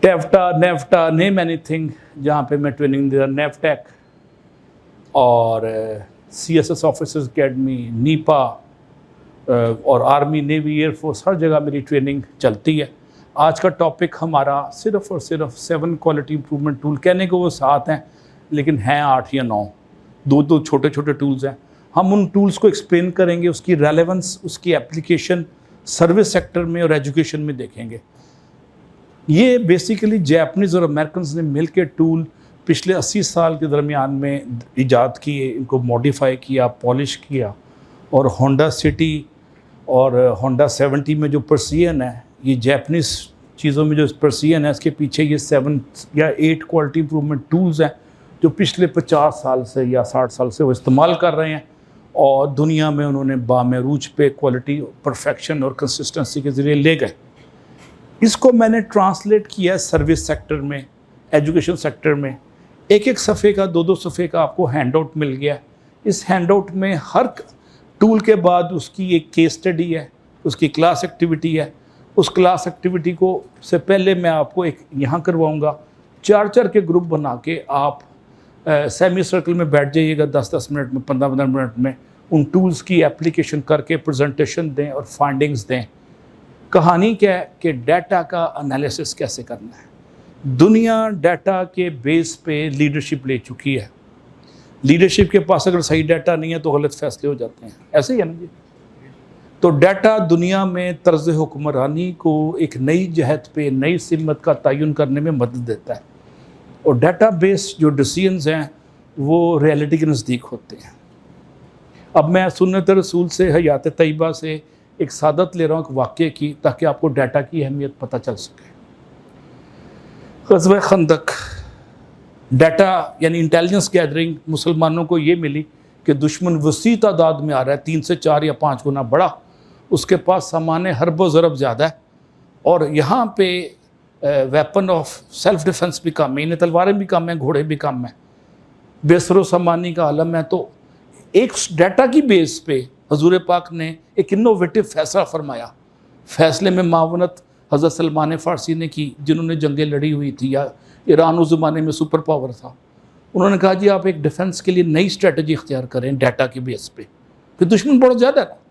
ٹیفٹا نیفٹا name anything جہاں پہ میں ٹریننگ دے رہا، نیفٹیک اور C S S officers academy, نیپا اور آرمی، نیوی، ایئر فورس، ہر جگہ میری ٹریننگ چلتی ہے۔ آج کا ٹاپک ہمارا صرف اور صرف 7 کوالٹی امپرومنٹ ٹول، کہنے کو وہ 7 ہیں لیکن ہیں 8 یا 9، دو چھوٹے چھوٹے ٹولز ہیں۔ ہم ان ٹولز کو ایکسپلین کریں گے، اس کی ریلیونس، اس کی اپلیکیشن سروس سیکٹر میں اور ایجوکیشن میں دیکھیں گے۔ یہ بیسیکلی جیپنیز اور امریکنز نے مل کے ٹول پچھلے 80 سال کے درمیان میں ایجاد کیے، ان کو موڈیفائی کیا، پالش کیا، اور ہونڈا سٹی اور ہونڈا 70 میں جو پرسین ہے، یہ جیپنیز چیزوں میں جو پرسین ہے، اس کے پیچھے یہ 7 یا 8 کوالٹی امپرومنٹ ٹولز ہیں جو پچھلے 50 سال سے یا 60 سال سے وہ استعمال کر رہے ہیں، اور دنیا میں انہوں نے بامعروج پہ کوالٹی، پرفیکشن اور کنسسٹنسی کے ذریعے لے گئے۔ اس کو میں نے ٹرانسلیٹ کیا ہے سروس سیکٹر میں، ایجوکیشن سیکٹر میں۔ ایک صفحے کا، 2 صفحے کا آپ کو ہینڈ آؤٹ مل گیا۔ اس ہینڈ آؤٹ میں ہر ٹول کے بعد اس کی ایک کیس اسٹڈی ہے، اس کی کلاس ایکٹیویٹی ہے۔ اس کلاس ایکٹیویٹی کو سے پہلے میں آپ کو ایک یہاں کرواؤں گا، 4 کے گروپ بنا کے آپ سیمی سرکل میں بیٹھ جائیے گا، 10 منٹ میں، 15 منٹ میں ان ٹولز کی اپلیکیشن کر کے پریزنٹیشن دیں اور فائنڈنگز دیں۔ کہانی کیا ہے کہ ڈیٹا کا انالیسس کیسے کرنا ہے۔ دنیا ڈیٹا کے بیس پہ لیڈرشپ لے چکی ہے۔ لیڈرشپ کے پاس اگر صحیح ڈیٹا نہیں ہے تو غلط فیصلے ہو جاتے ہیں، ایسے ہی ہے نا جی۔ تو ڈیٹا دنیا میں طرز حکمرانی کو ایک نئی جہت پہ، نئی سمت کا تعین کرنے میں مدد دیتا ہے، اور ڈیٹا بیس جو ڈیسیژنز ہیں وہ ریئلٹی کے نزدیک ہوتے ہیں۔ اب میں سنت رسول سے، حیات طیبہ سے ایک سعادت لے رہا ہوں، ایک واقعے کی، تاکہ آپ کو ڈیٹا کی اہمیت پتہ چل سکے۔ غزوہ خندق، ڈیٹا یعنی انٹیلیجنس گیدرنگ مسلمانوں کو یہ ملی کہ دشمن وسیع تعداد میں آ رہا ہے، 3 سے 4 یا 5 گنا بڑا، اس کے پاس سامان حرب و ضرب زیادہ ہے، اور یہاں پہ ویپن آف سیلف ڈیفنس بھی کم ہے، انہیں تلواریں بھی کم ہیں، گھوڑے بھی کم ہیں، بے سر و سامانی کا عالم ہے۔ تو ایک ڈیٹا کی بیس پہ حضور پاک نے ایک انوویٹو فیصلہ فرمایا۔ فیصلے میں معاونت حضرت سلمان فارسی نے کی، جنہوں نے جنگیں لڑی ہوئی تھی، یا ایران اس زمانے میں سپر پاور تھا۔ انہوں نے کہا جی آپ ایک ڈیفنس کے لیے نئی اسٹریٹجی اختیار کریں ڈیٹا کی بیس پہ، کہ دشمن بڑا زیادہ ہے،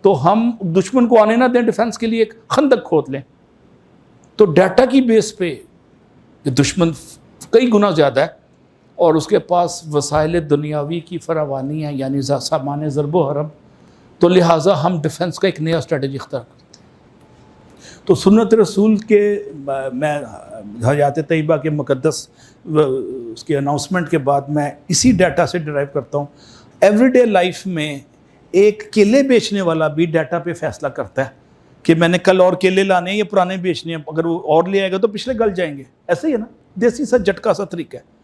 تو ہم دشمن کو آنے نہ دیں، ڈیفنس کے لیے ایک خندق کھود لیں۔ تو ڈیٹا کی بیس پہ دشمن کئی گنا زیادہ ہے، اور اس کے پاس وسائل دنیاوی کی فراوانی ہے، یعنی سامان ضرب و حرب، تو لہٰذا ہم ڈیفنس کا ایک نیا اسٹریٹجی اختیار کرتے ہیں۔ تو سنت رسول کے میں حیات طیبہ کے مقدس اس کے اناؤنسمنٹ کے بعد میں اسی ڈیٹا سے ڈرائیو کرتا ہوں۔ ایوری ڈے لائف میں ایک کیلے بیچنے والا بھی ڈیٹا پہ فیصلہ کرتا ہے کہ میں نے کل اور کیلے لانے ہیں یا پرانے بیچنے ہیں، اگر وہ اور لے آئے گا تو پچھلے گل جائیں گے، ایسے ہی ہے نا، دیسی سا جھٹکا سا طریقہ ہے۔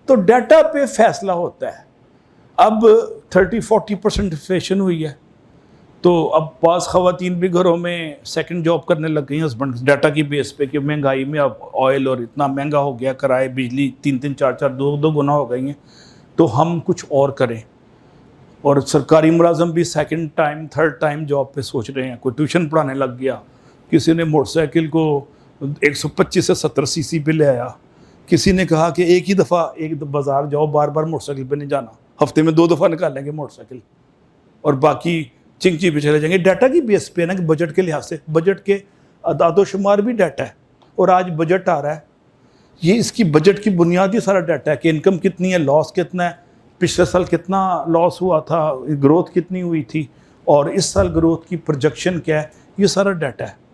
تو ڈیٹا پہ فیصلہ ہوتا ہے۔ اب 30-40% انفلیشن ہوئی ہے، تو اب بعض خواتین بھی گھروں میں سیکنڈ جاب کرنے لگ گئی ہیں ہسبینڈ، ڈیٹا کی بیس پہ کہ مہنگائی میں اب آئل اور اتنا مہنگا ہو گیا، کرائے بجلی 3-3 4-4 2 گنا ہو گئی ہیں، تو ہم کچھ اور کریں۔ اور سرکاری ملازم بھی second time, third time job پہ سوچ رہے ہیں۔ کوئی ٹیوشن پڑھانے لگ گیا، کسی نے موٹر سائیکل کو 125 سے 70 cc سی پہ لے آیا، کسی نے کہا کہ ایک ہی دفعہ ایک بازار جاؤ، بار بار موٹر سائیکل پہ نہیں جانا، ہفتے میں 2 دفعہ نکالیں گے موٹر سائیکل، اور باقی چنگچی پہ چلے جائیں گے۔ ڈیٹا کی بیس پہ نا، کہ بجٹ کے لحاظ سے، بجٹ کے اعداد و شمار بھی ڈیٹا ہے، اور آج بجٹ آ رہا ہے، یہ اس کی بجٹ کی بنیادی سارا ڈیٹا ہے کہ انکم کتنی ہے، لاس کتنا ہے، پچھلے سال کتنا لاس ہوا تھا، گروتھ کتنی ہوئی تھی، اور اس سال گروتھ کی پروجیکشن کیا ہے، یہ سارا ڈیٹا ہے۔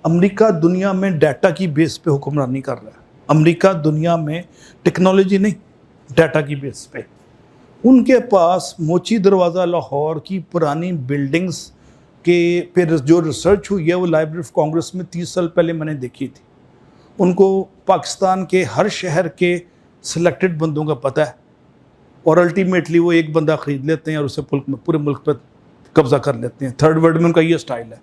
امریکہ دنیا میں ڈیٹا کی بیس پہ حکمرانی کر رہا ہے۔ امریکہ دنیا میں ٹیکنالوجی نہیں، ڈیٹا کی بیس پہ۔ ان کے پاس موچی دروازہ لاہور کی پرانی بلڈنگز کے پھر جو ریسرچ ہوئی ہے وہ لائبریری آف کانگریس میں 30 سال پہلے میں نے دیکھی تھی۔ ان کو پاکستان کے ہر شہر کے سلیکٹڈ بندوں کا پتہ ہے، اور الٹیمیٹلی وہ ایک بندہ خرید لیتے ہیں اور اسے پورے ملک پہ قبضہ کر لیتے ہیں۔ تھرڈ ورلڈ میں ان کا یہ سٹائل ہے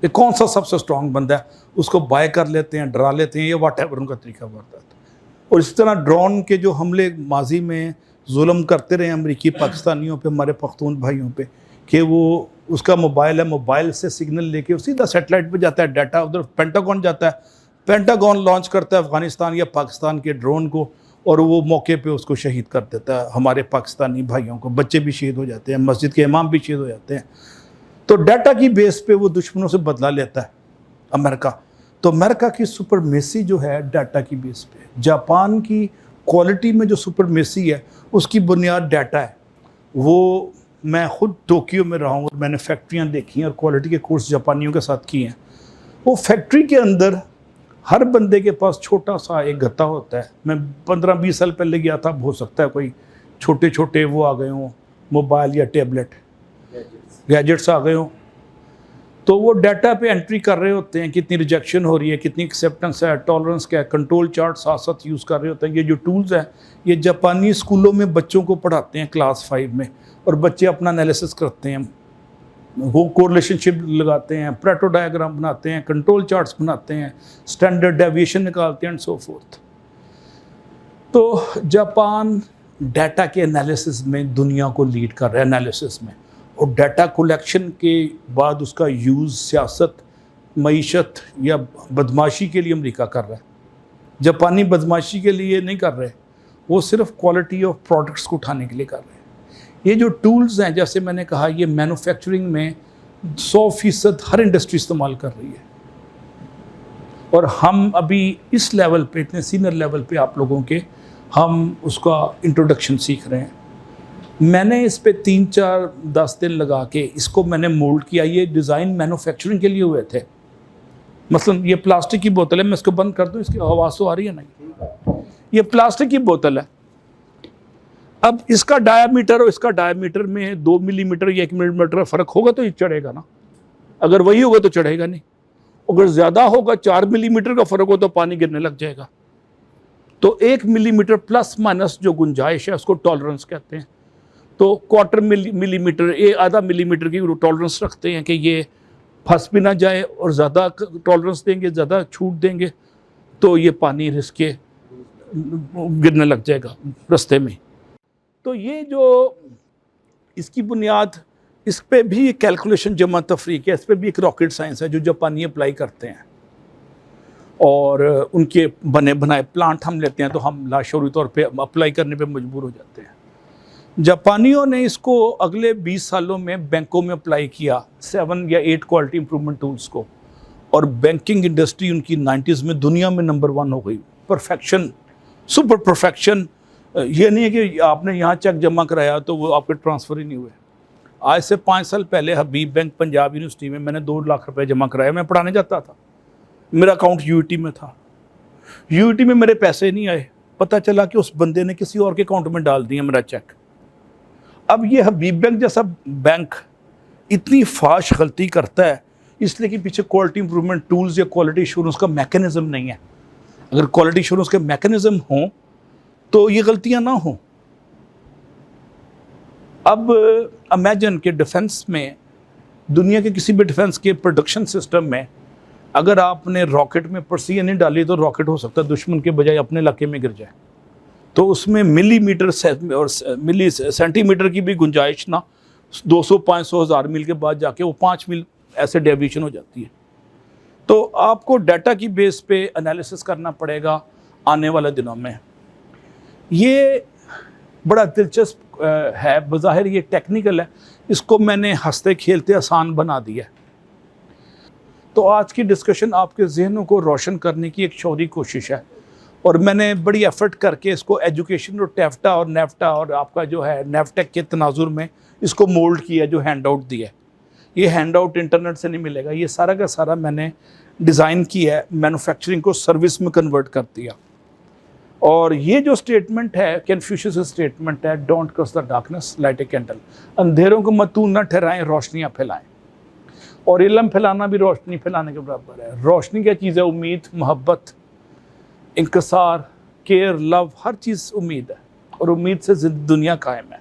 کہ کون سا سب سے سٹرونگ بندہ ہے اس کو بائی کر لیتے ہیں، ڈرا لیتے ہیں، یہ واٹ ایور ان کا طریقہ بڑھتا ہے۔ اور اس طرح ڈرون کے جو حملے ماضی میں ظلم کرتے رہے امریکی پاکستانیوں پہ، ہمارے پختون بھائیوں پہ، کہ وہ اس کا موبائل ہے، موبائل سے سگنل لے کے سیدھا سیٹلائٹ پہ جاتا ہے ڈیٹا، ادھر پینٹاگون جاتا ہے، پینٹاگون لانچ کرتا ہے افغانستان یا پاکستان کے ڈرون کو اور وہ موقع پہ اس کو شہید کر دیتا ہے ہمارے پاکستانی بھائیوں کو، بچے بھی شہید ہو جاتے ہیں، مسجد کے امام بھی شہید ہو جاتے ہیں. تو ڈیٹا کی بیس پہ وہ دشمنوں سے بدلہ لیتا ہے امریکہ. تو امریکہ کی سپرمیسی جو ہے ڈیٹا کی بیس پہ، جاپان کی کوالٹی میں جو سپرمیسی ہے اس کی بنیاد ڈیٹا ہے. وہ میں خود ٹوکیو میں رہا ہوں اور میں نے فیکٹریاں دیکھی ہیں اور کوالٹی کے کورس جاپانیوں کے ساتھ کیے ہیں. وہ فیکٹری کے اندر ہر بندے کے پاس چھوٹا سا ایک گتا ہوتا ہے. میں 15-20 سال پہلے گیا تھا، ہو سکتا ہے کوئی چھوٹے چھوٹے وہ آ گئے ہوں، موبائل یا ٹیبلٹ گیجٹس آ گئے ہوں. تو وہ ڈیٹا پہ انٹری کر رہے ہوتے ہیں، کتنی ریجیکشن ہو رہی ہے، کتنی ایکسیپٹنس ہے، ٹالرنس کیا ہے، کنٹرول چارٹ ساتھ ساتھ یوز کر رہے ہوتے ہیں. یہ جو ٹولز ہیں یہ جاپانی اسکولوں میں بچوں کو پڑھاتے ہیں کلاس 5 میں، اور بچے اپنا انالیسس کرتے ہیں، وہ کوریلیشن شپ لگاتے ہیں، پریٹو ڈائیگرام بناتے ہیں، کنٹرول چارٹس بناتے ہیں، اسٹینڈرڈ ڈیویشن نکالتے ہیں اینڈ سو فورتھ. تو جاپان ڈیٹا کے انالیسس میں دنیا کو لیڈ کر رہا ہے انالیسس میں، اور ڈیٹا کولیکشن کے بعد اس کا یوز سیاست، معیشت یا بدماشی کے لیے امریکہ کر رہا ہے. جاپانی بدماشی کے لیے نہیں کر رہے، وہ صرف کوالٹی آف پروڈکٹس کو اٹھانے کے لیے کر رہے ہیں. یہ جو ٹولز ہیں جیسے میں نے کہا یہ مینوفیکچرنگ میں 100% ہر انڈسٹری استعمال کر رہی ہے، اور ہم ابھی اس لیول پہ، اتنے سینئر لیول پہ آپ لوگوں کے، ہم اس کا انٹروڈکشن سیکھ رہے ہیں. میں نے اس پہ 3-4-10 دن لگا کے اس کو میں نے مولڈ کیا. یہ ڈیزائن مینوفیکچرنگ کے لیے ہوئے تھے. مثلا یہ پلاسٹک کی بوتل ہے، میں اس کو بند کر دوں، اس کی آواز تو آ رہی ہے نا. یہ پلاسٹک کی بوتل ہے. اب اس کا ڈایا میٹر اور اس کا ڈایا میٹر میں 2 ملی میٹر یا 1 ملی میٹر فرق ہوگا تو یہ چڑھے گا نا. اگر وہی ہوگا تو چڑھے گا نہیں. اگر زیادہ ہوگا، 4 ملی میٹر کا فرق ہو تو پانی گرنے لگ جائے گا. تو 1 ملی میٹر پلس مائنس جو گنجائش ہے اس کو ٹالرنس کہتے ہیں. تو 1/4 ملی میٹر، آدھا ملی میٹر کی ٹالرنس رکھتے ہیں کہ یہ پھنس بھی نہ جائے، اور زیادہ ٹالرنس دیں گے، زیادہ چھوٹ دیں گے تو یہ پانی رس کے گرنے لگ جائے گا رستے میں. تو یہ جو اس کی بنیاد، اس پہ بھی ایک کیلکولیشن جمع تفریق ہے، اس پہ بھی ایک راکٹ سائنس ہے جو جاپانی اپلائی کرتے ہیں، اور ان کے بنے بنائے پلانٹ ہم لیتے ہیں تو ہم لاشعوری طور پہ اپلائی کرنے پہ مجبور ہو جاتے ہیں. جاپانیوں نے اس کو اگلے 20 سالوں میں بینکوں میں اپلائی کیا، 7 یا 8 کوالٹی امپرومنٹ ٹولز کو، اور بینکنگ انڈسٹری ان کی 90s میں دنیا میں نمبر 1 ہو گئی. Perfection, super perfection. یہ نہیں ہے کہ آپ نے یہاں چیک جمع کرایا تو وہ آپ کے ٹرانسفر ہی نہیں ہوئے. آج سے 5 سال پہلے حبیب بینک پنجاب یونیورسٹی میں میں نے 2 لاکھ روپے جمع کرایا. میں پڑھانے جاتا تھا، میرا اکاؤنٹ یو ٹی میں تھا. یو ٹی میں میرے پیسے نہیں آئے، پتہ چلا کہ اس بندے نے کسی اور کے اکاؤنٹ میں ڈال دیا میرا چیک. اب یہ حبیب بینک جیسا بینک اتنی فاش غلطی کرتا ہے اس لیے کہ پیچھے کوالٹی امپرومنٹ ٹولز یا کوالٹی ایشورنس کا میکینزم نہیں ہے. اگر کوالٹی ایشورنس کے میکینزم ہوں تو یہ غلطیاں نہ ہوں. اب امیجن کہ ڈیفنس میں، دنیا کے کسی بھی ڈیفنس کے پروڈکشن سسٹم میں اگر آپ نے راکٹ میں پرسیاں نہیں ڈالی تو راکٹ ہو سکتا ہے دشمن کے بجائے اپنے علاقے میں گر جائے. تو اس میں ملی میٹر اور ملی سینٹی میٹر کی بھی گنجائش نہ، 200 500 1000 میل کے بعد جا کے وہ 5 میل ایسے ڈیویشن ہو جاتی ہے. تو آپ کو ڈیٹا کی بیس پہ انالیسس کرنا پڑے گا آنے والے دنوں میں. یہ بڑا دلچسپ ہے، بظاہر یہ ٹیکنیکل ہے، اس کو میں نے ہنستے کھیلتے آسان بنا دیا. تو آج کی ڈسکشن آپ کے ذہنوں کو روشن کرنے کی ایک شعوری کوشش ہے، اور میں نے بڑی ایفرٹ کر کے اس کو ایجوکیشن اور ٹیفٹا اور نیفٹا اور آپ کا جو ہے نیفٹیک کے تناظر میں اس کو مولڈ کیا، جو ہینڈ آؤٹ دیا. یہ ہینڈ آؤٹ انٹرنیٹ سے نہیں ملے گا، یہ سارا کا سارا میں نے ڈیزائن کیا ہے، مینوفیکچرنگ کو سروس میں کنورٹ کر دیا. اور یہ جو سٹیٹمنٹ ہے کنفیوشس کی سٹیٹمنٹ ہے، don't curse the darkness light a candle. اندھیروں کو متون نہ ٹھہرائیں، روشنیاں پھیلائیں. اور علم پھیلانا بھی روشنی پھیلانے کے برابر ہے. روشنی کیا چیز ہے؟ امید، محبت، انکسار، کیئر، لو، ہر چیز امید ہے، اور امید سے دنیا قائم ہے.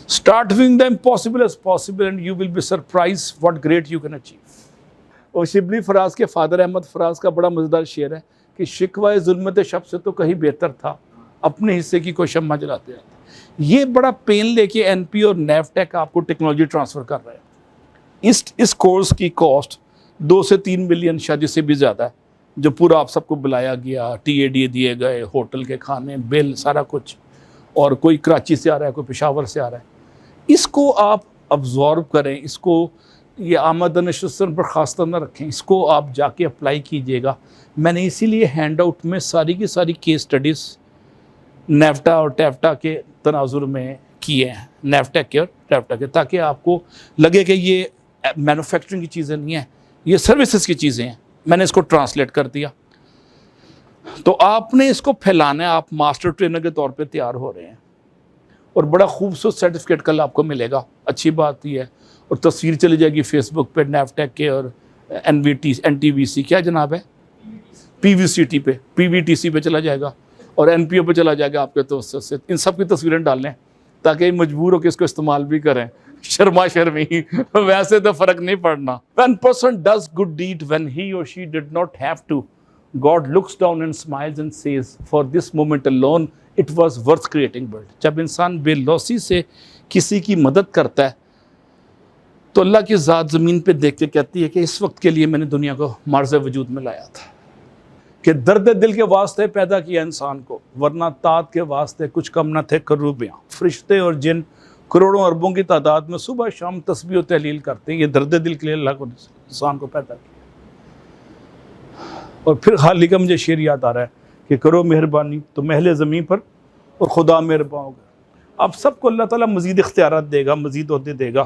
Start doing the impossible as possible and you will be surprised what great you can achieve. اور شبلی فراز کے فادر احمد فراز کا بڑا مزیدار شعر ہے کہ شکوہ ظلمت شب سے تو کہیں بہتر تھا، اپنے حصے کی کوئی شمع جلاتے ہیں. یہ بڑا پین لے کے این پی اور نیفٹیک آپ کو ٹیکنالوجی ٹرانسفر کر رہے ہیں. اس کورس کی کاسٹ 2 سے 3 ملین شاید اس سے بھی زیادہ ہے. جو پورا آپ سب کو بلایا گیا, TAD دیے گئے, ہوٹل کے کھانے, بل, سارا کچھ, اور کوئی کراچی سے آ رہا ہے, کوئی پشاور سے آ رہا ہے. اس کو آپ ابزارو کریں, اس کو یہ آمد و نشست پر خاص طور نہ رکھیں, اس کو آپ جا کے اپلائی کیجئے گا. میں نے اسی لیے ہینڈ آؤٹ میں ساری کی ساری کیس سٹڈیز نیفٹا اور ٹیفٹا کے تناظر میں کیے ہیں, نیفٹیک کے اور ٹیفٹا کے, تاکہ آپ کو لگے کہ یہ مینوفیکچرنگ کی چیزیں نہیں ہیں, یہ سروسز کی چیزیں ہیں. میں نے اس کو ٹرانسلیٹ کر دیا. تو آپ نے اس کو پھیلانا ہے, آپ ماسٹر ٹرینر کے طور پہ تیار ہو رہے ہیں, اور بڑا خوبصورت سرٹیفکیٹ کل آپ کو ملے گا. اچھی بات یہ ہے, اور تصویر چلی جائے گی فیس بک پہ نیفٹیک کے اور NTVC کیا جناب ہے, PVCT پہ, PVTC پہ چلا جائے گا, اور NPO پہ چلا جائے گا آپ کے توسط سے. ان سب کی تصویریں ڈال لیں تاکہ یہ مجبور ہو کہ اس کو استعمال بھی کریں. شرما شرمی ویسے تو فرق نہیں پڑنا. When person does good deed when he or she did not have to, God looks down and smiles and says, for this moment alone it was worth creating world. جب انسان بے لوثی سے کسی کی مدد کرتا ہے تو اللہ کی ذات زمین پہ دیکھ کے کہتی ہے کہ اس وقت کے لیے میں نے دنیا کو معرض وجود میں لایا تھا, کہ درد دل کے واسطے پیدا کیا انسان کو, ورنہ طاعت کے واسطے کچھ کم نہ تھے کروبیاں. فرشتے اور جن کروڑوں اربوں کی تعداد میں صبح شام تسبیح و تحلیل کرتے ہیں. یہ درد دل کے لیے اللہ کو انسان کو پیدا کیا. اور پھر خالی کا مجھے شعر یاد آ رہا ہے کہ کرو مہربانی تو محل زمین پر اور خدا مہربان ہوگا. اب سب کو اللہ تعالیٰ مزید اختیارات دے گا, مزید عہدے دے گا.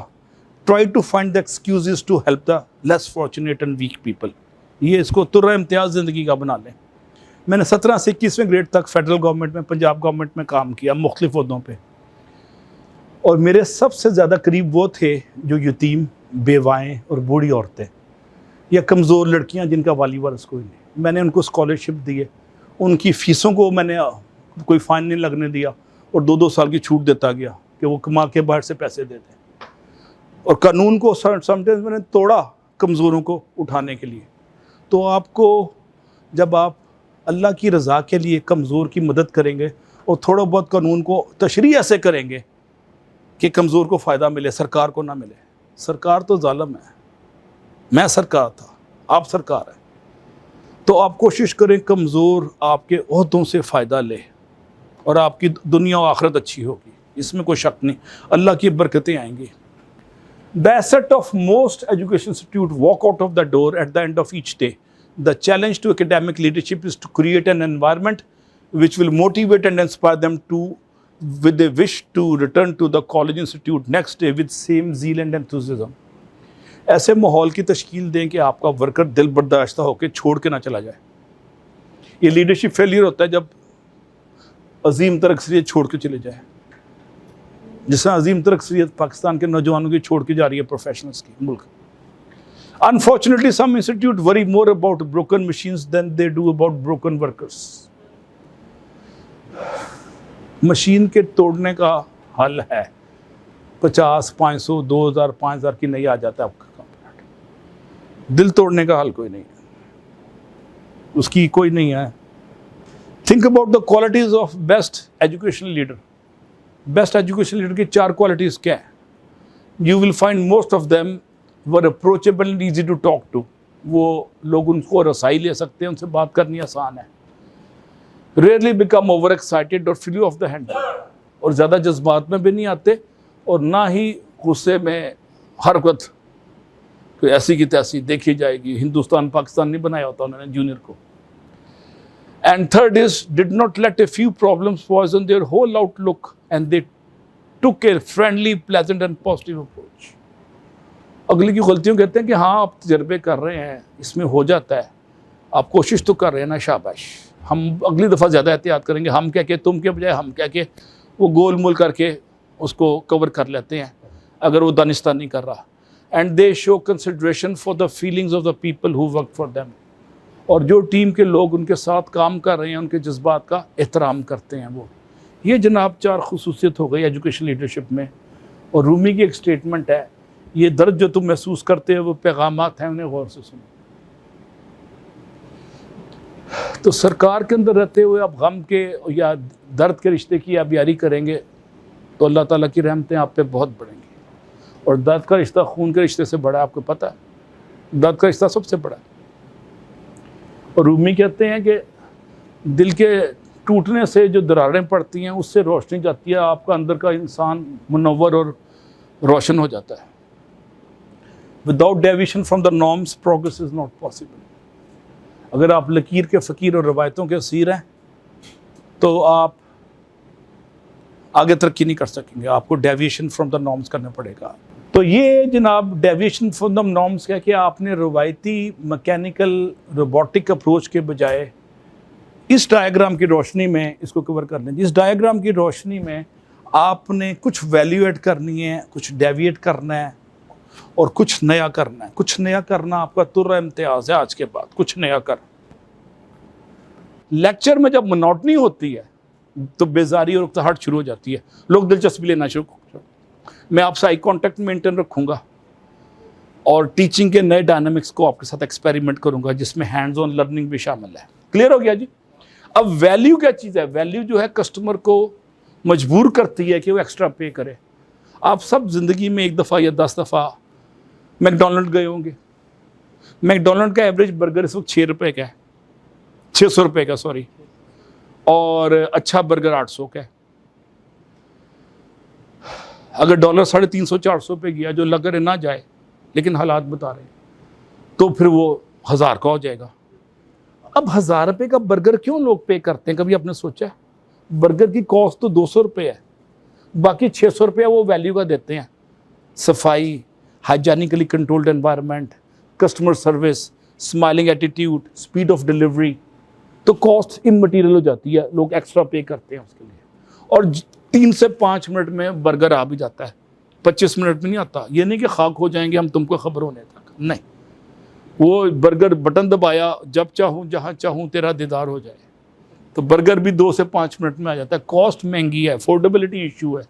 Try to find the excuses to help the less fortunate and weak people. یہ اس کو ترہ امتیاز زندگی کا بنا لیں. میں نے 17 سے 21ویں گریڈ تک فیڈرل گورنمنٹ میں, پنجاب گورنمنٹ میں کام کیا مختلف عہدوں پہ, اور میرے سب سے زیادہ قریب وہ تھے جو یتیم, بیوائیں اور بوڑھی عورتیں یا کمزور لڑکیاں جن کا والی وارث کوئی نہیں. میں نے ان کو اسکالرشپ دیے, ان کی فیسوں کو میں نے کوئی فائن نہیں لگنے دیا, اور 2 سال کی چھوٹ دیتا گیا کہ وہ کما کے باہر سے پیسے دے دیں. اور قانون کو سمٹائمز میں نے توڑا کمزوروں کو اٹھانے کے لیے. تو آپ کو جب آپ اللہ کی رضا کے لیے کمزور کی مدد کریں گے اور تھوڑا بہت قانون کو تشریح ایسے کریں گے کہ کمزور کو فائدہ ملے, سرکار کو نہ ملے. سرکار تو ظالم ہے, میں سرکار تھا, آپ سرکار ہیں. تو آپ کوشش کریں کمزور آپ کے عہدوں سے فائدہ لے, اور آپ کی دنیا و آخرت اچھی ہوگی, اس میں کوئی شک نہیں. اللہ کی برکتیں آئیں گی. The asset of most education institute walk out of the door at the end of each day. The challenge to academic leadership is to create an environment which will motivate and inspire them to, with a wish to return to the college institute next day with same zeal and enthusiasm. ایسے ماحول کی تشکیل دیں کہ آپ کا worker دل برداشتہ ہو کے چھوڑ کے نہ چلا جائے. یہ لیڈرشپ فیلئر ہوتا ہے جب عظیم تر اکثریت چھوڑ کے چلے جائے, جس طرح عظیم تر اکثریت پاکستان کے نوجوانوں کی چھوڑ کے جا رہی ہے پروفیشنلز کی ملک. Unfortunately, some institute worry more about broken machines than they do about broken workers. Machine کے توڑنے کا حل ہے 50, 500, 2000, 5000 کی نہیں آ جاتا آپ کا کمپلیٹ. دل توڑنے کا حل کوئی نہیں ہے, اس کی کوئی نہیں ہے. Think about the qualities of best educational leader. Best education leader کی 4 کوالٹیز کیا ہیں؟ You will find most of them were approachable and easy to talk to. وہ لوگ ان کو رسائی لے سکتے ہیں, ان سے بات کرنی آسان ہے. ریئرلی بیکم اوور ایکسائٹیڈ اور فلو آف دا ہینڈ, اور زیادہ جذبات میں بھی نہیں آتے, اور نہ ہی غصے میں ہر وقت کوئی ایسی کی تیسی دیکھی جائے گی. ہندوستان پاکستان نہیں بنایا ہوتا انہوں نے جونیئر کو. And third is, did not let a few problems poison their whole outlook, and they took a friendly, pleasant and positive approach. اگلی کی غلطیوں کہتے ہیں کہ ہاں آپ تجربے کر رہے ہیں, اس میں ہو جاتا ہے, آپ کوشش تو کر رہے ہیں نا, شاباش, ہم اگلی دفعہ زیادہ احتیاط کریں گے, ہم کہہ کے تم کے بجائے ہم کہہ کے, وہ گول مول کر کے اس کو کور کر لیتے ہیں اگر وہ دانستہ نہیں کر رہا. And they show consideration for the feelings of the people who work for them. اور جو ٹیم کے لوگ ان کے ساتھ کام کر رہے ہیں ان کے جذبات کا احترام کرتے ہیں. وہ یہ جناب 4 خصوصیت ہو گئی ایجوکیشن لیڈرشپ میں. اور رومی کی ایک سٹیٹمنٹ ہے, یہ درد جو تم محسوس کرتے ہو وہ پیغامات ہیں, انہیں غور سے سنو. تو سرکار کے اندر رہتے ہوئے آپ غم کے یا درد کے رشتے کی آپ یاری کریں گے تو اللہ تعالیٰ کی رحمتیں آپ پہ بہت بڑھیں گی. اور درد کا رشتہ خون کے رشتے سے بڑا ہے, آپ کو پتہ ہے, درد کا رشتہ سب سے بڑا ہے. اور رومی کہتے ہیں کہ دل کے ٹوٹنے سے جو دراریں پڑتی ہیں اس سے روشنی جاتی ہے، آپ کا اندر کا انسان منور اور روشن ہو جاتا ہے. Without deviation from the norms progress is not possible. اگر آپ لکیر کے فقیر اور روایتوں کے اسیر ہیں تو آپ آگے ترقی نہیں کر سکیں گے، آپ کو ڈیویشن فرام دا نارمس کرنا پڑے گا. تو یہ جناب ڈیویشن فرام دا نارمس کیا کہ آپ نے روایتی میکینیکل روبوٹک اپروچ کے بجائے اس ڈائیگرام کی روشنی میں اس کو کور کر لیں. اس ڈائیگرام کی روشنی میں آپ نے کچھ ویلیو ایڈ کرنی ہے، کچھ ڈیویٹ کرنا ہے اور کچھ نیا کرنا ہے. کچھ نیا کرنا آپ کا تر امتیاز ہے آج کے بعد. کچھ نیا کر لیکچر میں جب منوٹنی ہوتی ہے تو بیزاری اور اکتاہٹ شروع ہو جاتی ہے، لوگ دلچسپی لینا شروع. میں آپ سے آئی کانٹیکٹ مینٹین رکھوں گا اور ٹیچنگ کے نئے ڈائنامکس کو آپ کے ساتھ ایکسپیریمنٹ کروں گا جس میں ہینڈز آن لرننگ بھی شامل ہے. کلیئر ہو گیا جی؟ اب ویلیو کیا چیز ہے؟ ویلیو جو ہے کسٹمر کو مجبور کرتی ہے کہ وہ ایکسٹرا پے کرے. آپ سب زندگی میں ایک دفعہ یا 10 دفعہ میکڈونلڈ گئے ہوں گے. میکڈونلڈ کا ایوریج برگر اس وقت 6 روپے کا ہے، 600 روپے کا سوری، اور اچھا برگر 800 کا ہے. اگر ڈالر 350 400 پہ گیا جو لگ رہے نہ جائے لیکن حالات بتا رہے ہیں تو پھر وہ 1000 کا ہو جائے گا. اب 1000 روپے کا برگر کیوں لوگ پے کرتے ہیں؟ کبھی آپ نے سوچا ہے؟ برگر کی کاسٹ تو 200 روپے ہے، باقی 600 روپے وہ ویلیو کا دیتے ہیں. صفائی، hygienically controlled environment, customer service, smiling attitude, speed of delivery. تو کاسٹ امٹیریل ہو جاتی ہے، لوگ ایکسٹرا پے کرتے ہیں اس کے لیے. اور 3 سے 5 منٹ میں برگر آ بھی جاتا ہے، 25 منٹ میں نہیں آتا. یہ نہیں کہ خاک ہو جائیں گے ہم تم کو خبر ہونے تک، نہیں. وہ برگر بٹن دبایا، جب چاہوں جہاں چاہوں تیرا دیدار ہو جائے. تو برگر بھی 2 سے 5 منٹ میں آ جاتا ہے. کاسٹ مہنگی ہے، افورڈیبلٹی ایشو ہے.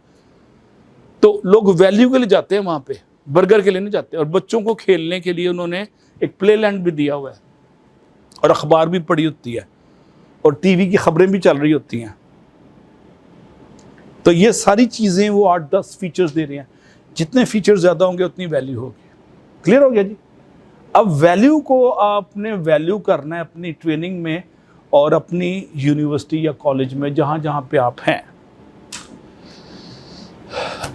تو لوگ ویلیو کے لیے جاتے ہیں وہاں پہ، برگر کے لیے نہیں جاتے. اور بچوں کو کھیلنے کے لیے انہوں نے ایک پلے لینڈ بھی دیا ہوا ہے، اور اخبار بھی پڑھی ہوتی ہے، اور ٹی وی کی خبریں بھی چل رہی ہوتی ہیں. تو یہ ساری چیزیں وہ 8-10 فیچرز دے رہے ہیں. جتنے فیچر زیادہ ہوں گے اتنی ویلیو ہوگی. کلیئر ہو گیا جی؟ اب ویلیو کو آپ نے ویلیو کرنا ہے اپنی ٹریننگ میں اور اپنی یونیورسٹی یا کالج میں جہاں جہاں پہ آپ ہیں.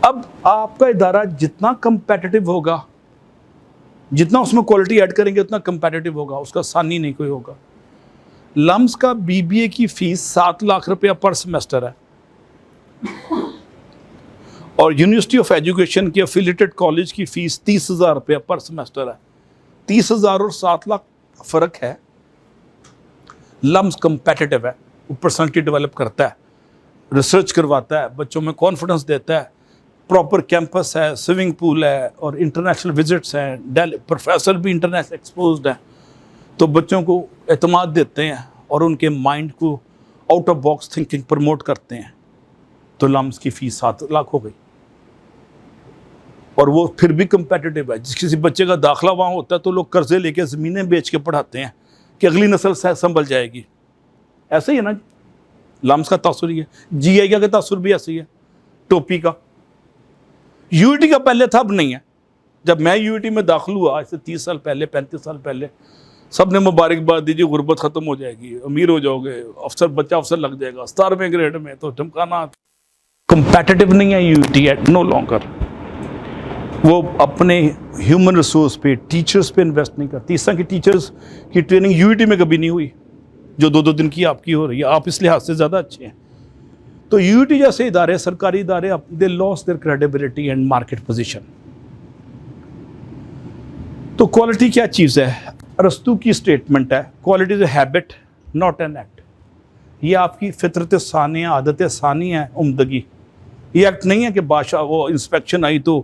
اب آپ کا ادارہ جتنا کمپیٹیٹو ہوگا، جتنا اس میں کوالٹی ایڈ کریں گے اتنا کمپیٹیٹو ہوگا، اس کا ثانی نہیں کوئی ہوگا. لمس کا BBA کی فیس 7 لاکھ روپیہ پر سیمسٹر ہے، اور یونیورسٹی آف ایجوکیشن کی افیلیٹڈ کالج کی فیس 30,000 روپیہ پر سیمسٹر ہے. 30,000 اور 7 لاکھ فرق ہے. لمس کمپیٹیٹو ہے، وہ پرسنالٹی ڈیولپ کرتا ہے، ریسرچ کرواتا ہے، بچوں میں کانفیڈنس دیتا ہے، پراپر کیمپس ہے، سوئمنگ پول ہے، اور انٹرنیشنل وزٹس ہیں، پروفیسر بھی انٹرنیشنل ایکسپوزڈ ہیں. تو بچوں کو اعتماد دیتے ہیں اور ان کے مائنڈ کو out of box thinking promote کرتے ہیں. تو لمس کی فیس 7 لاکھ ہو گئی، اور وہ پھر بھی کمپیٹیٹو ہے. جس کسی بچے کا داخلہ وہاں ہوتا ہے تو لوگ قرضے لے کے زمینیں بیچ کے پڑھاتے ہیں کہ اگلی نسل سنبھل جائے گی. ایسے ہی ہے نا لمس کا تاثر ہی ہے. GI کا تاثر بھی ایسے ہی ہے، ٹوپی کا. UET کا پہلے تھا، اب نہیں ہے. جب میں UET میں داخل ہوا آج سے 30 سال پہلے، 35 سال پہلے، سب نے مبارکباد دی، غربت ختم ہو جائے گی، امیر ہو جاؤ گے، افسر بچہ افسر لگ جائے گا 17ویں گریڈ میں. تو ٹھمکانا کمپیٹیٹو نہیں ہے UET ایٹ نو لانگر. وہ اپنے ہیومن ریسورس پہ، ٹیچرز پہ انویسٹ نہیں کرتی. اس طرح کی ٹیچرز کی ٹریننگ UET میں کبھی نہیں ہوئی جو 2 دن کی آپ کی ہو رہی ہے. آپ اس لحاظ سے زیادہ اچھے ہیں. تو UET جیسے ادارے، سرکاری ادارے، they lose their credibility and market position. تو کوالٹی کیا چیز ہے؟ ارسطو کی اسٹیٹمنٹ ہے، quality is a habit not an act. یہ آپ کی فطرت ثانیہ، عادت ثانی ہے، عمدگی. یہ ایکٹ نہیں ہے کہ بادشاہ وہ انسپیکشن آئی تو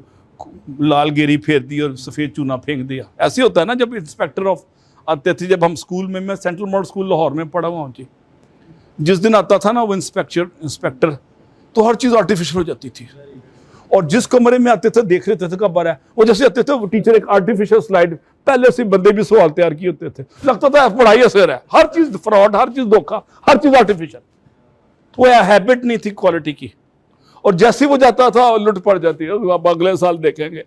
لال گیری پھیر دی اور سفید چونا پھینک دیا. ایسے ہوتا ہے نا جب انسپیکٹر آف آتے تھے. جب ہم اسکول میں سینٹرل ماڈل اسکول لاہور میں پڑھا ہوا ہوں جی، جس دن آتا تھا نا وہ انسپیکٹر تو ہر چیز آرٹیفیشل ہو جاتی تھی. اور جس کمرے میں آتے تھے دیکھ رہے تھے کب آ رہا ہے. وہ جیسے آتے تھے وہ ٹیچر ایک آرٹیفیشل سلائیڈ پہلے سے بندے بھی سوال تیار کیے ہوتے تھے. لگتا تھا پڑھائی اثر ہے، ہر چیز فراڈ، ہر چیز دھوکہ، ہر چیز آرٹیفیشل. وہ ہیبٹ نہیں تھی کوالٹی کی. اور جیسے وہ جاتا تھا لٹ پڑ جاتی ہے، اب اگلے سال دیکھیں گے.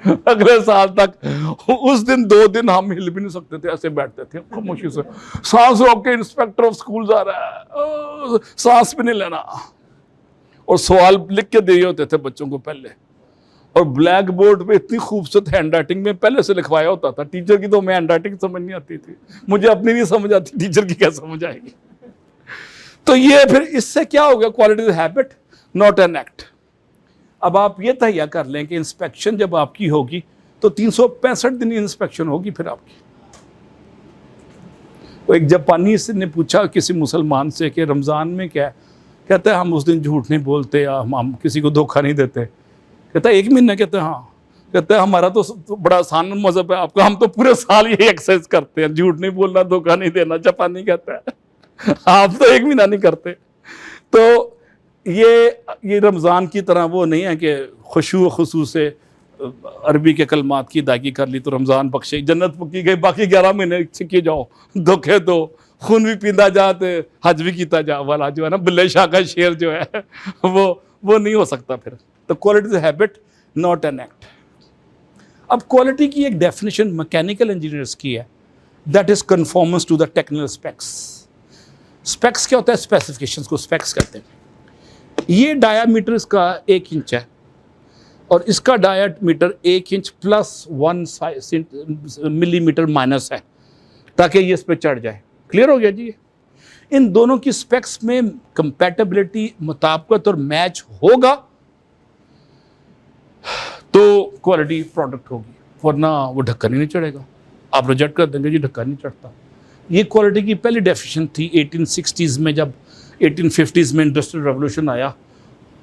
اگلے سال تک اس دن 2 دن ہم ہل بھی نہیں سکتے تھے, ایسے بیٹھتے تھے خاموشی سے, سانس روک کے انسپیکٹر آف سکولز آ رہا ہے, سانس بھی نہیں لینا, اور سوال لکھ کے دیے ہوتے تھے بچوں کو پہلے, اور بلیک بورڈ پہ اتنی خوبصورت ہینڈ رائٹنگ میں پہلے سے لکھوایا ہوتا تھا. ٹیچر کی تو میں ہینڈ رائٹنگ سمجھ نہیں آتی تھی, مجھے اپنی نہیں سمجھ آتی, ٹیچر کی کیا سمجھ آئے گی. تو یہ پھر اس سے کیا ہو گیا, quality is habit not an act. اب آپ یہ تہیا کر لیں کہ انسپیکشن جب آپ کی ہوگی تو 365 دن انسپیکشن ہوگی پھر آپ کی. ایک جاپانی نے پوچھا کسی مسلمان سے کہ رمضان میں کیا ہے, کہتا ہے ہم اس دن جھوٹ نہیں بولتے, ہم کسی کو دھوکہ نہیں دیتے. کہتا ہے 1 مہینہ, کہتا ہے ہاں. کہتا ہے ہمارا تو بڑا آسان مذہب ہے آپ کا, ہم تو پورے سال یہی ایکسرسائز کرتے ہیں, جھوٹ نہیں بولنا, دھوکہ نہیں دینا. جاپانی کہتا ہے آپ تو 1 مہینہ نہیں کرتے. تو یہ رمضان کی طرح وہ نہیں ہے کہ خشوع و خضوع سے عربی کے کلمات کی ادائیگی کر لی تو رمضان بخشے, جنت پکی گئی, باقی 11 مہینے سکے جاؤ, دھوکے دو, خون بھی پیندا جا تو حج بھی کیتا جا والا جو ہے نا, بلے شاہ کا شعر جو ہے وہ نہیں ہو سکتا پھر. تو quality is habit not an act. اب کوالٹی کی ایک ڈیفینیشن میکینیکل انجینئرز کی ہے, that is conformance to the technical specs. Specs کیا ہوتا ہے, اسپیسیفکیشنز کو اسپیکس کہتے ہیں. یہ ڈایا میٹر اس کا 1 انچ ہے, اور اس کا ڈایا میٹر 1 انچ +1 ملی میٹر مائنس ہے, تاکہ یہ اس پہ چڑھ جائے. کلیئر ہو گیا جی. ان دونوں کی اسپیکس میں کمپیٹیبلٹی, مطابقت اور میچ ہوگا تو کوالٹی پروڈکٹ ہوگی, ورنہ وہ ڈھکن ہی نہیں چڑھے گا. آپ ریجیکٹ کر دیں گے جی ڈھکن نہیں چڑھتا. یہ کوالٹی کی پہلی ڈیفینیشن تھی 1860s میں, جب 1850s میں انڈسٹریل ریولوشن آیا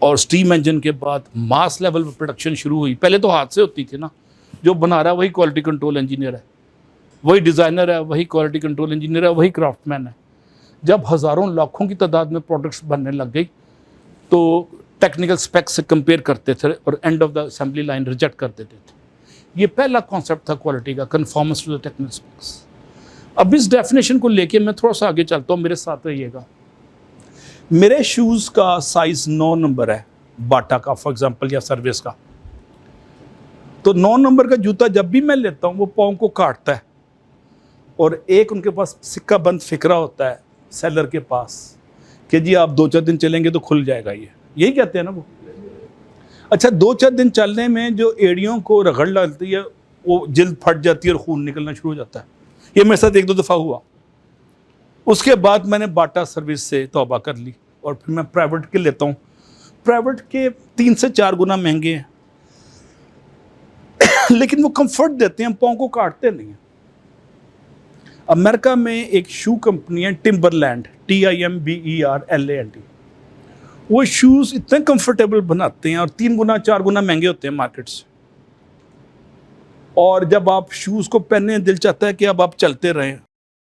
اور سٹیم انجن کے بعد ماس لیول پر پروڈکشن شروع ہوئی. پہلے تو ہاتھ سے ہوتی تھی نا, جو بنا رہا ہے وہی کوالٹی کنٹرول انجینئر ہے, وہی ڈیزائنر ہے, وہی کوالٹی کنٹرول انجینئر ہے, وہی کرافٹ مین ہے. جب ہزاروں لاکھوں کی تعداد میں پروڈکٹس بننے لگ گئی تو ٹیکنیکل سپیکس سے کمپیئر کرتے تھے اور and of the assembly line reject کر دیتے تھے. یہ پہلا کانسیپٹ تھا کوالٹی کا, conformance to the technical specs. اب اس ڈیفینیشن کو لے کے میں تھوڑا سا آگے چلتا ہوں, میرے ساتھ رہیے گا. میرے شوز کا سائز 9 نمبر ہے, باٹا کا فار ایگزامپل, یا سروس کا. تو 9 نمبر کا جوتا جب بھی میں لیتا ہوں وہ پاؤں کو کاٹتا ہے, اور ایک ان کے پاس سکہ بند فکرہ ہوتا ہے سیلر کے پاس کہ جی آپ 2-4 دن چلیں گے تو کھل جائے گا. یہی کہتے ہیں نا وہ. اچھا 2-4 دن چلنے میں جو ایڑیوں کو رگڑ لگتی ہے وہ جلد پھٹ جاتی ہے اور خون نکلنا شروع ہو جاتا ہے. یہ میرے ساتھ 1-2 دفعہ ہوا. اس کے بعد میں نے باٹا سروس سے توبہ کر لی, اور پھر میں پرائیویٹ کے لیتا ہوں. پرائیویٹ کے 3 سے 4 گنا مہنگے ہیں, لیکن وہ کمفرٹ دیتے ہیں, پاؤں کو کاٹتے نہیں ہیں. امریکہ میں ایک شو کمپنی ہے ٹمبر لینڈ, TIMBERLAND. وہ شوز اتنے کمفرٹیبل بناتے ہیں اور 3 گنا 4 گنا مہنگے ہوتے ہیں مارکیٹ سے. اور جب آپ شوز کو پہننے دل چاہتا ہے کہ اب آپ چلتے رہیں,